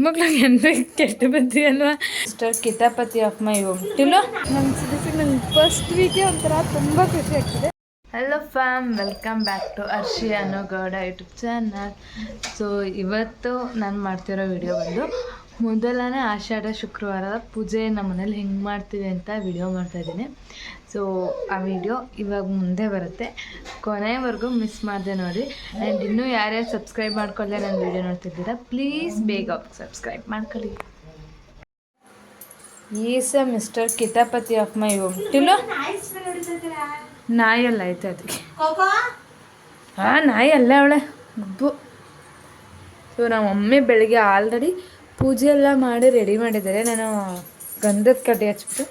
ಮಕ್ಳಿಗೆ ಏನ್ಬೇಕು ಕೆಟ್ಟ ಬುದ್ಧಿ ಅಲ್ವಾ. ಮಿಸ್ಟರ್ ಕಿತಾಪತಿ ಆಫ್ ಮೈ ಹೋಮ್ ಟಿಲು ನಮ್ಮ ಸಿರಿಸಿ ನನ್ನ ಫಸ್ಟ್ ವೀಕೆ ಒಂಥರ ತುಂಬ ಖುಷಿ ಆಗ್ತಿದೆ. Hello fam, welcome back to Arshi Anugowda YouTube channel. So ಇವತ್ತು ನಾನು ಮಾಡ್ತಿರೋ ವಿಡಿಯೋ ಬಂದು ಮೊದಲನೇ ಆಷಾಢ ಶುಕ್ರವಾರದ ಪೂಜೆ ನಮ್ಮ ಮನೇಲಿ ಹೆಂಗೆ ಮಾಡ್ತೀವಿ ಅಂತ ವಿಡಿಯೋ ಮಾಡ್ತಾಯಿದ್ದೀನಿ. ಸೊ ಆ ವಿಡಿಯೋ ಇವಾಗ ಮುಂದೆ ಬರುತ್ತೆ, ಕೊನೆವರೆಗೂ ಮಿಸ್ ಮಾಡಿದೆ ನೋಡಿ. ಆ್ಯಂಡ್ ಇನ್ನೂ ಯಾರ್ಯಾರು ಸಬ್ಸ್ಕ್ರೈಬ್ ಮಾಡ್ಕೊಳ್ಳೆ ನನ್ನ ವಿಡಿಯೋ ನೋಡ್ತಿದ್ದೀರಾ, ಪ್ಲೀಸ್ ಬೇಗ ಸಬ್ಸ್ಕ್ರೈಬ್ ಮಾಡ್ಕೊಳ್ಳಿ. ಈಸ ಮಿಸ್ಟರ್ ಕಿತಾಪತಿ ಆಫ್ ಮೈ ಹೋಮ್ ಟಿಲು ನಾಯಲ್ಲ ಐತೆ ಅದಕ್ಕೆ. ಹಾಂ, ನಾಯಿ ಅಲ್ಲ ಅವಳೆ ಗುಬ್ಬು. ಸೊ ನಮ್ಮ ಮಮ್ಮಿ ಬೆಳಿಗ್ಗೆ ಆಲ್ರೆಡಿ ಪೂಜೆ ಎಲ್ಲ ಮಾಡಿ ರೆಡಿ ಮಾಡಿದ್ದಾರೆ. ನಾನು ಗಂಧದ ಕಡ್ಡಿ ಹಚ್ಬಿಟ್ಟು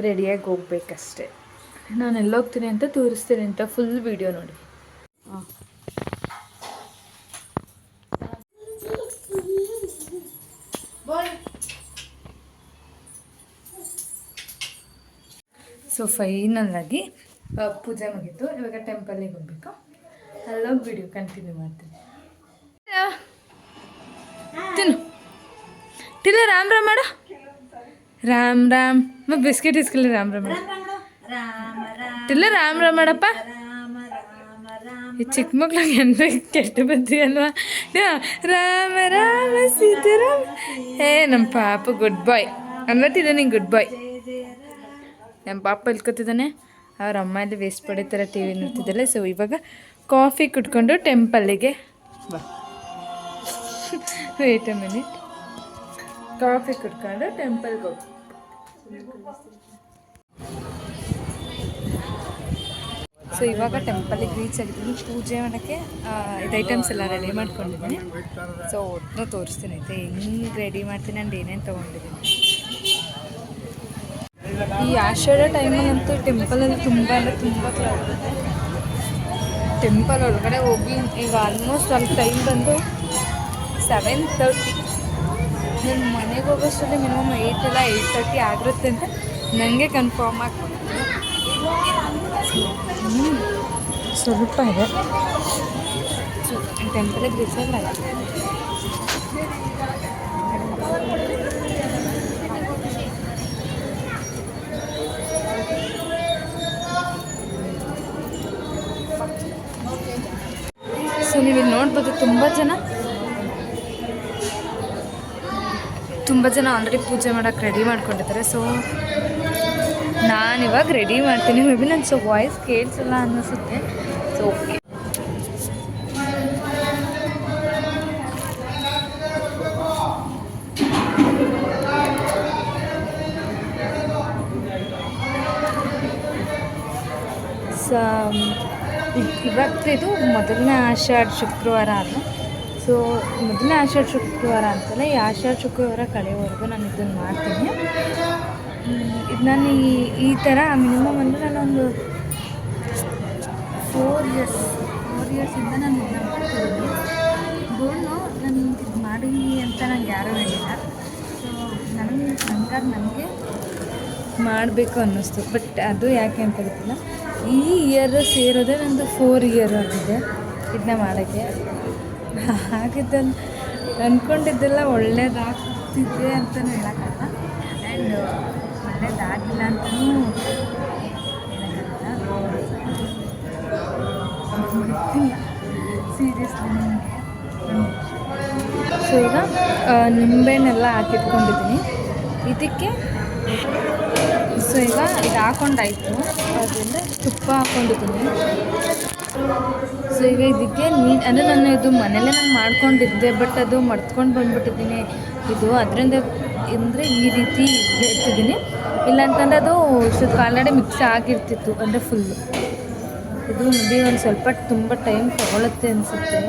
ರೆಡಿಯಾಗಿ ಹೋಗ್ಬೇಕಷ್ಟೆ. ನಾನು ಎಲ್ಲೋಗ್ತೀನಿ ಅಂತ ತೋರಿಸ್ತೀನಿ ಅಂತ ಫುಲ್ ವಿಡಿಯೋ ನೋಡಿ. ಹಾಂ, ಸೊ ಫೈನಲ್ಲಾಗಿ ಪೂಜೆ ಮುಗೀತು. ಇವಾಗ ಟೆಂಪಲಿಗೆ ಹೋಗ್ಬೇಕು. ಅಲ್ಲೋಗಿ ವಿಡಿಯೋ ಕಂಟಿನ್ಯೂ ಮಾಡ್ತೀನಿ. ತಿನ್ನು ಟಿಲ್ಲ, ರಾಮ್ ರಾಮ್ ಮಾಡ, ರಾಮ್ ರಾಮ್. ಬಿಸ್ಕೆಟ್ ಇಸ್ಕಲ್ಲ, ರಾಮ್ ರಾಮ್ ಮಾಡ ಟಿಲ್ಲ, ರಾಮ್ ರಾಮ್ ಮಾಡಪ್ಪ. ಈ ಚಿಕ್ಕ ಮಕ್ಳಿಗೆ ಏನ್ಬೇಕು ಕೆಟ್ಟ ಬುದ್ಧಿ ಅಲ್ವಾ. ರಾಮ ರಾಮ ಸೀತಾರಾಮ್. ನಮ್ಮ ಪಾಪ ಗುಡ್ ಬಾಯ್ ಅನ್ವತ್ತಿದ್ದಾನೆ, ಗುಡ್ ಬಾಯ್. ನಮ್ಮ ಪಾಪ ಇಲ್ಕೊತಿದ್ದಾನೆ. ಅವ್ರ ಅಮ್ಮ ಇಲ್ಲಿ ವೇಸ್ಟ್ ಪಡೋ ಥರ ಟಿ ವಿ ನೋಡ್ತಿದ್ದಲ್ಲ. ಸೊ ಇವಾಗ ಕಾಫಿ ಕುಟ್ಕೊಂಡು ಟೆಂಪಲ್ಲಿಗೆ ಬಾ. Wait a minute. ಕಾಫಿ ಕುಟ್ಕೊಂಡು ಟೆಂಪಲ್ಗೆ ಹೋಗಿ. ಸೊ ಇವಾಗ ಟೆಂಪಲಿಗೆ ರೀಚ್ ಆಗಿದ್ದೀನಿ. ಪೂಜೆ ಮಾಡೋಕ್ಕೆ ಇದು ಐಟಮ್ಸ್ ಎಲ್ಲ ರೆಡಿ ಮಾಡ್ಕೊಂಡಿದ್ದೀನಿ. ಸೊ ಒಟ್ಟು ತೋರಿಸ್ತೀನಿ ಐತೆ ಹೆಂಗೆ ರೆಡಿ ಮಾಡ್ತೀನಿ ಆ್ಯಂಡ್ ಏನೇನು ತೊಗೊಂಡಿದ್ದೀನಿ. ಈ ಆಷಾಢ ಟೈಮಲ್ಲಂತೂ ಟೆಂಪಲಲ್ಲಿ ತುಂಬ ಅಂದರೆ ತುಂಬ ಕ್ಲೌಡ್ ಇದೆ. ಟೆಂಪಲ್ ಒಳಗಡೆ ಹೋಗಿ ಈಗ ಆಲ್ಮೋಸ್ಟ್ ಅಲ್ಲಿ ಟೈಮ್ ಬಂದು 7:30. ನನ್ನ ಮನೆಗೆ ಹೋಗೋಷ್ಟರಲ್ಲಿ ಮಿನಿಮಮ್ 8 ಇಲ್ಲ 8:30 ಆಗಿರುತ್ತೆ ಅಂತ ನನಗೆ ಕನ್ಫರ್ಮ್ ಆಗ್ತದೆ. ಸ್ವಲ್ಪ ಇದೆ. ಸೊ ಟೆಂಪಲಿಗೆ ರೀಚ್ ಆಗಿದೆ. ಸೊ ನೀವು ಇಲ್ಲಿ ನೋಡ್ಬೋದು ತುಂಬ ಜನ ಆಲ್ರೆಡಿ ಪೂಜೆ ಮಾಡೋಕ್ಕೆ ರೆಡಿ ಮಾಡ್ಕೊಂಡಿದ್ದಾರೆ. ಸೊ ನಾನಿವಾಗ ರೆಡಿ ಮಾಡ್ತೀನಿ. ಮೇ ಬಿ ನನ್ನ ವಾಯ್ಸ್ ಕೇಳಿಸಲ್ಲ ಅನ್ನಿಸುತ್ತೆ. So okay. ಇವತ್ತಿದು ಮೊದಲನೇ ಆಷಾಢ ಶುಕ್ರವಾರ ಅಲ್ಲ. ಸೊ ಮೊದಲನೇ ಆಷಾಢ ಶುಕ್ರವಾರ ಅಂತಲ್ಲ, ಈ ಆಷಾಢ ಶುಕ್ರವಾರ ಕಡೆಯವರೆಗೂ ನಾನು ಇದನ್ನು ಮಾಡ್ತೀನಿ. ಇದು ನಾನು ಈ ಥರ ಮಿನಿಮಮ್ ಅಂದರೆ ನಾನೊಂದು 4 ಇಯರ್ಸಿಂದ ನಾನು ಇದನ್ನ ಮಾಡ್ತಿದ್ದೀನಿ. ಗೋಲ್ನು ನಾನು ಇದು ಮಾಡಿ ಅಂತ ನಂಗೆ ಯಾರೂ ಹೇಳಿಲ್ಲ. ಸೊ ನನಗೆ ಮಾಡಬೇಕು ಅನ್ನಿಸ್ತು. ಬಟ್ ಅದು ಯಾಕೆ ಅಂತ ಗೊತ್ತಿಲ್ಲ. ಈ ಇಯರ್ ಸೇರೋದೇ ನಂದು 4 ಇಯರ್ ಆಗಿದೆ ಇದನ್ನ ಮಾಡೋಕ್ಕೆ. ಹಾಗಿದ್ದಲ್ಲಿ ಅಂದ್ಕೊಂಡಿದ್ದೆಲ್ಲ ಒಳ್ಳೇದಾಗ್ತಿದೆ ಅಂತಲೂ ಹೇಳೋಕ್ಕಲ್ಲ, ಆ್ಯಂಡ್ ಒಳ್ಳೇದಾಗಿಲ್ಲ ಅಂತಲೂ ಹೇಳೋಕ್ಕಾಗಲ್ಲ. ಗೊತ್ತಿಲ್ಲ ಸೀರಿಯಸ್ಲಿ ನನಗೆ. ಸೊ ಈಗ ನಿಂಬೆಹಣ್ಣೆಲ್ಲ ಹಾಕಿಟ್ಕೊಂಡಿದ್ದೀನಿ ಇದಕ್ಕೆ. ಸೊ ಈಗ ಇದು ಹಾಕ್ಕೊಂಡಾಯಿತು. ಅದರಿಂದ ತುಪ್ಪ ಹಾಕ್ಕೊಂಡಿದ್ದೀನಿ. ಸೊ ಈಗ ಇದಕ್ಕೆ ಅಂದರೆ ನಾನು ಇದು ಮನೇಲೇ ನಾನು ಮಾಡ್ಕೊಂಡಿದ್ದೆ, ಬಟ್ ಅದು ಮಡ್ತ್ಕೊಂಡು ಬಂದುಬಿಟ್ಟಿದ್ದೀನಿ. ಅದರಿಂದ ಅಂದರೆ ಈ ರೀತಿ ಇಡ್ತಿದ್ದೀನಿ. ಇಲ್ಲಾಂತಂದರೆ ಅದು ಸ್ವಲ್ಪ ಆಲ್ರೆಡಿ ಮಿಕ್ಸ್ ಆಗಿರ್ತಿತ್ತು, ಅಂದರೆ ಫುಲ್ಲು. ಇದು ಮೇ ಒಂದು ಸ್ವಲ್ಪ ತುಂಬ ಟೈಮ್ ತೊಗೊಳುತ್ತೆ ಅನಿಸುತ್ತೆ.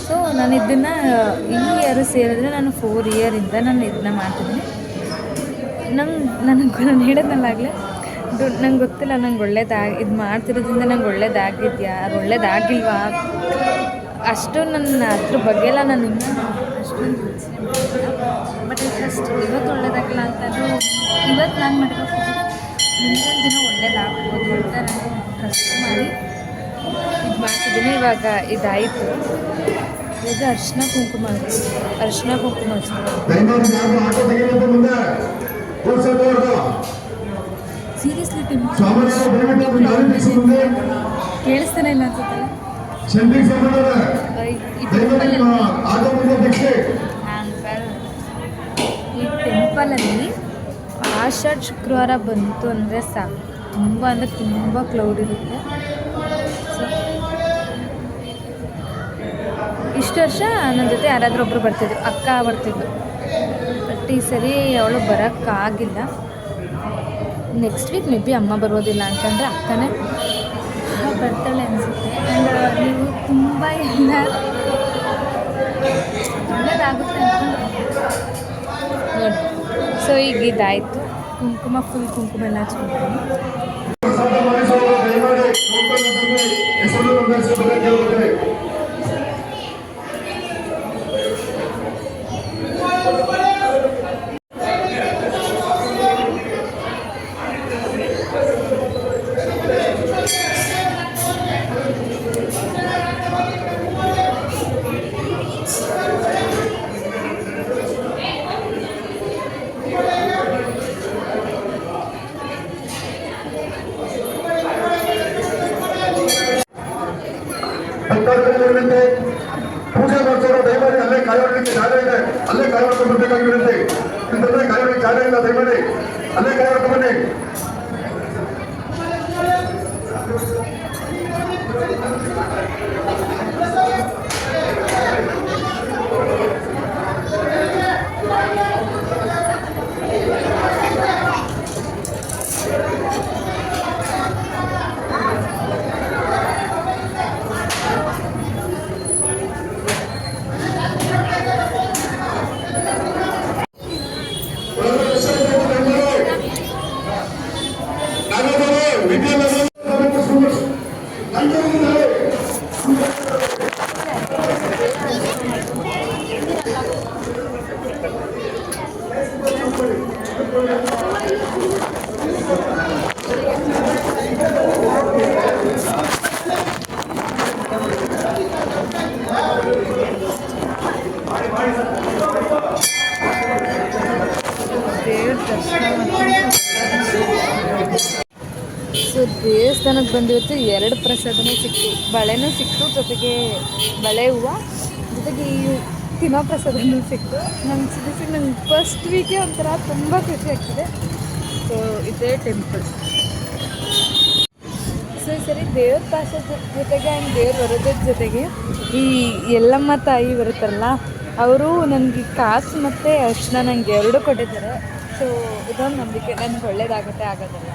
ಸೊ ನಾನು ಇದನ್ನು ಈ ಇಯರ್ ಸೇರಿದ್ರೆ ನಾನು 4 ಇಯರಿಂದ ನಾನು ಇದನ್ನ ಮಾಡ್ತಿದ್ದೀನಿ. ನಾನು ಹೇಳೋದಲ್ಲಾಗಲೇ ನಂಗೆ ಗೊತ್ತಿಲ್ಲ, ನಂಗೆ ಇದು ಮಾಡ್ತಿರೋದ್ರಿಂದ ನಂಗೆ ಒಳ್ಳೇದಾಗಿದೆಯಾ ಒಳ್ಳೇದಾಗಿಲ್ವಾ ಅಷ್ಟು ನನ್ನ ಅದ್ರ ಬಗ್ಗೆ ಎಲ್ಲ ನಾನು ಇನ್ನೂ ಅಷ್ಟೊಂದು ಯೋಚನೆ ಮಾಡಿಲ್ಲ. ಬಟ್ ಫಸ್ಟ್ ಇವತ್ತು ಒಳ್ಳೇದಾಗಿಲ್ಲ ಅಂತಂದು ಇವತ್ತು ನಾನು ಮಾಡಿರೋ ಮುಂದಿನ ದಿನ ಒಳ್ಳೇದಾಗ್ಬೋದು ಅಂತ ನಾನು ಟ್ರಸ್ಟ್ ಮಾಡಿ ಇದು ಮಾಡ್ತಿದ್ದೀನಿ. ಇವಾಗ ಇದಾಯಿತು. ಈಗ ಅರಿಶಿನ ಕುಂಕುಮ ಸೀರಿಯಸ್ಲಿ ಕೇಳಿಸ್ತಾನೆ ಇಲ್ಲ ಅನ್ಸುತ್ತಲ್ಲ ಈ ಟೆಂಪಲಲ್ಲಿ ಆಷಾಢ ಶುಕ್ರವಾರ ಬಂತು ಅಂದರೆ ಸಾಕು, ತುಂಬ ಅಂದರೆ ತುಂಬ ಕ್ಲೌಡ್ ಇರುತ್ತೆ. ಸೊ ಇಷ್ಟು ವರ್ಷ ನನ್ನ ಜೊತೆ ಯಾರಾದರೂ ಒಬ್ಬರು ಬರ್ತಿದ್ರು, ಅಕ್ಕ ಬರ್ತಿದ್ರು. ಬಟ್ ಈ ಸರಿ ಅವಳು ಬರೋಕ್ಕಾಗಿಲ್ಲ. ನೆಕ್ಸ್ಟ್ ವೀಕ್ ಮೇ ಬಿ ಅಮ್ಮ ಬರೋದಿಲ್ಲ ಅಂತಂದರೆ ಅಕ್ಕನೇ ಬರ್ತಾಳೆ ಅನಿಸುತ್ತೆ. ಆ್ಯಂಡ್ ನೀವು ತುಂಬ ಎಲ್ಲ ಒಳ್ಳೆಯದಾಗುತ್ತೆ ಅಂದ್ಕೊಂಡು ನೋಡಿ. ಸೊ ಈಗ ಇದಾಯಿತು, ಕುಂಕುಮ ಫುಲ್ ಕುಂಕುಮ ಎಲ್ಲ ಹಚ್ಕೊಳ್ತೀನಿ. ಪೂಜೆ ಮಾಡ್ಸೋರು ದಯಮಾಡಿ ಅಲ್ಲೇ ಕಾಯೋದಕ್ಕೆ ಜಾಗ ಇದೆ, ಅಲ್ಲೇ ಕಾಯೋದಕ್ಕೆ ಬರಬೇಕಾಗಿ ವಿನಂತಿ. ಇಂಥದ್ದೇ ಕಾಯೋದಕ್ಕೆ ಜಾಗ ಇಲ್ಲ, ದಯಮಾಡಿ ಅಲ್ಲೇ ಕಾಯೋದಕ್ಕೆ ಬನ್ನಿ. ಸೊ ದೇವಸ್ಥಾನಕ್ಕೆ ಬಂದಿವತ್ತು 2 ಪ್ರಸಾದನೂ ಸಿಕ್ತು, ಬಳೆನೂ ಸಿಕ್ತು, ಜೊತೆಗೆ ಬಳೆ ಹೂವು, ಜೊತೆಗೆ ಈ ತಿನ್ನೋ ಪ್ರಸಾದನೂ ಸಿಕ್ತು. ನಂಗೆ ಸೀರಿಯಸ್ಲಿ ನಂಗೆ ಫಸ್ಟ್ ವೀಕೆ ಒಂಥರ ತುಂಬ ಖುಷಿ ಆಗ್ತಿದೆ. ಸೊ ಇದೇ ಟೆಂಪಲ್. ಸೊ ಈ ಸರಿ ದೇವ್ರ ಪಾಸದ ಜೊತೆಗೆ ಆ್ಯಂಡ್ ದೇವ್ರು ಬರೋದ್ರ ಜೊತೆಗೆ ಈ ಯಲ್ಲಮ್ಮ ತಾಯಿ ಬರುತ್ತಾರಲ್ಲ, ಅವರು ನನಗೆ ಕಾಸು ಮತ್ತು ಅರ್ಶಿನ ನನಗೆ 2 ಕೊಟ್ಟಿದ್ದಾರೆ. ಸೊ ಇದೊಂದು ನಂಬಿಕೆ, ನನಗೆ ಒಳ್ಳೇದಾಗುತ್ತೆ ಆಗೋದಿಲ್ಲ.